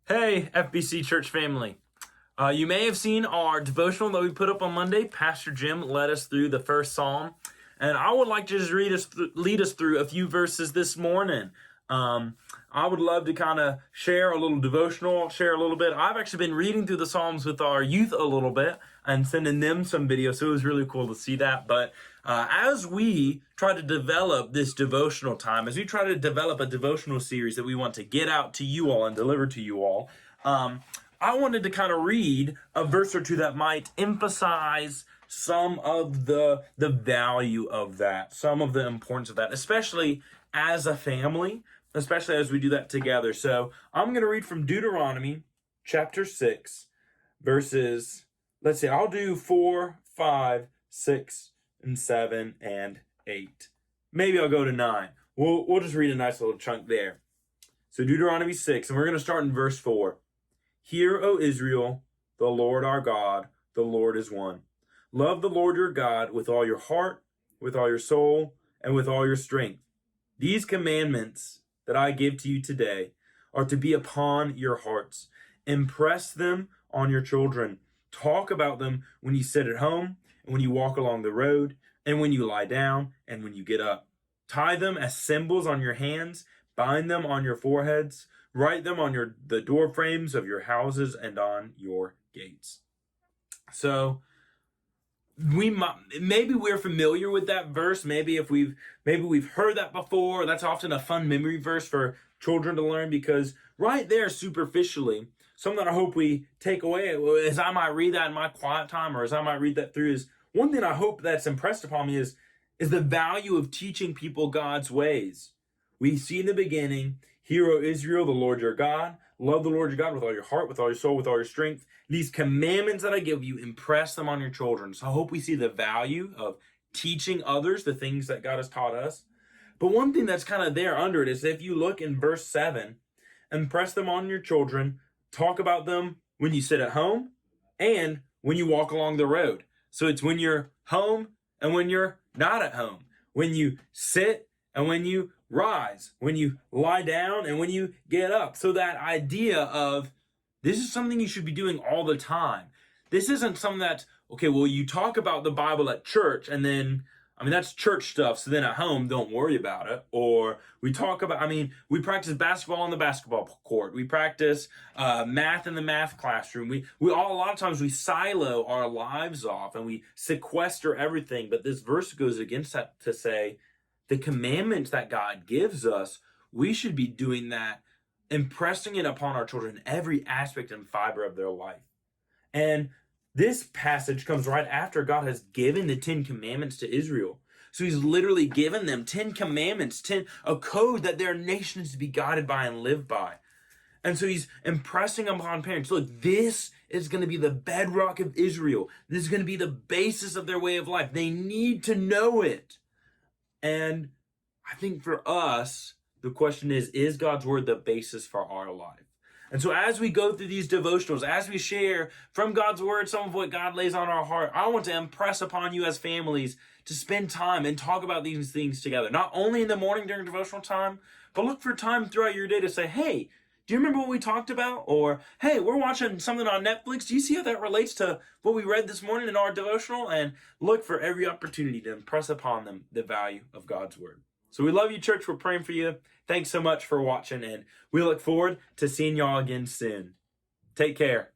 Hey, FBC Church family. You may have seen our devotional that we put up on Monday. Pastor Jim led us through the first Psalm, and I would like to just lead us through a few verses this morning. I would love to kind of share a little devotional, share a little bit. I've actually been reading through the Psalms with our youth a little bit and sending them some videos, so it was really cool to see that. But as we try to develop this devotional time, as we try to develop a devotional series that we want to get out to you all and deliver to you all, I wanted to kind of read a verse or two that might emphasize some of the value of that, some of the importance of that, especially as a family, especially as we do that together. So I'm going to read from Deuteronomy chapter 6, verses, let's see, I'll do 4, 5, 6, and 7, and 8. Maybe I'll go to 9. We'll just read a nice little chunk there. So Deuteronomy 6, and we're going to start in verse 4. Hear, O Israel, the Lord our God, the Lord is one. Love the Lord your God with all your heart, with all your soul, and with all your strength. These commandments that I give to you today are to be upon your hearts. Impress them on your children. Talk about them when you sit at home, and when you walk along the road, and when you lie down, and when you get up. Tie them as symbols on your hands. Bind them on your foreheads. Write them on the door frames of your houses and on your gates. So maybe we're familiar with that verse. Maybe we've heard that before. That's often a fun memory verse for children to learn, because right there, superficially, something that I hope we take away as I might read that in my quiet time, or as I might read that through, is one thing I hope that's impressed upon me is the value of teaching people God's ways. We see in the beginning, hear, O Israel, the Lord your God. Love the Lord your God with all your heart, with all your soul, with all your strength. These commandments that I give you, impress them on your children. So I hope we see the value of teaching others the things that God has taught us. But one thing that's kind of there under it is, if you look in verse 7, impress them on your children, talk about them when you sit at home and when you walk along the road. So it's when you're home and when you're not at home, when you sit and when you rise, when you lie down and when you get up. So that idea of, this is something you should be doing all the time. This isn't something that, okay, well, you talk about the Bible at church and then, that's church stuff, so then at home, don't worry about it. Or we talk about, we practice basketball on the basketball court. We practice math in the math classroom. A lot of times we silo our lives off and we sequester everything. But this verse goes against that to say, the commandments that God gives us, we should be doing that, impressing it upon our children in every aspect and fiber of their life. And this passage comes right after God has given the 10 commandments to Israel. So he's literally given them 10 commandments, a code that their nation is to be guided by and live by. And so he's impressing upon parents, look, this is going to be the bedrock of Israel. This is going to be the basis of their way of life. They need to know it. And I think for us, the question is God's word the basis for our life? And so as we go through these devotionals, as we share from God's word some of what God lays on our heart, I want to impress upon you as families to spend time and talk about these things together. Not only in the morning during devotional time, but look for time throughout your day to say, hey, do you remember what we talked about? Or, hey, we're watching something on Netflix. Do you see how that relates to what we read this morning in our devotional? And look for every opportunity to impress upon them the value of God's word. So we love you, church. We're praying for you. Thanks so much for watching, and we look forward to seeing y'all again soon. Take care.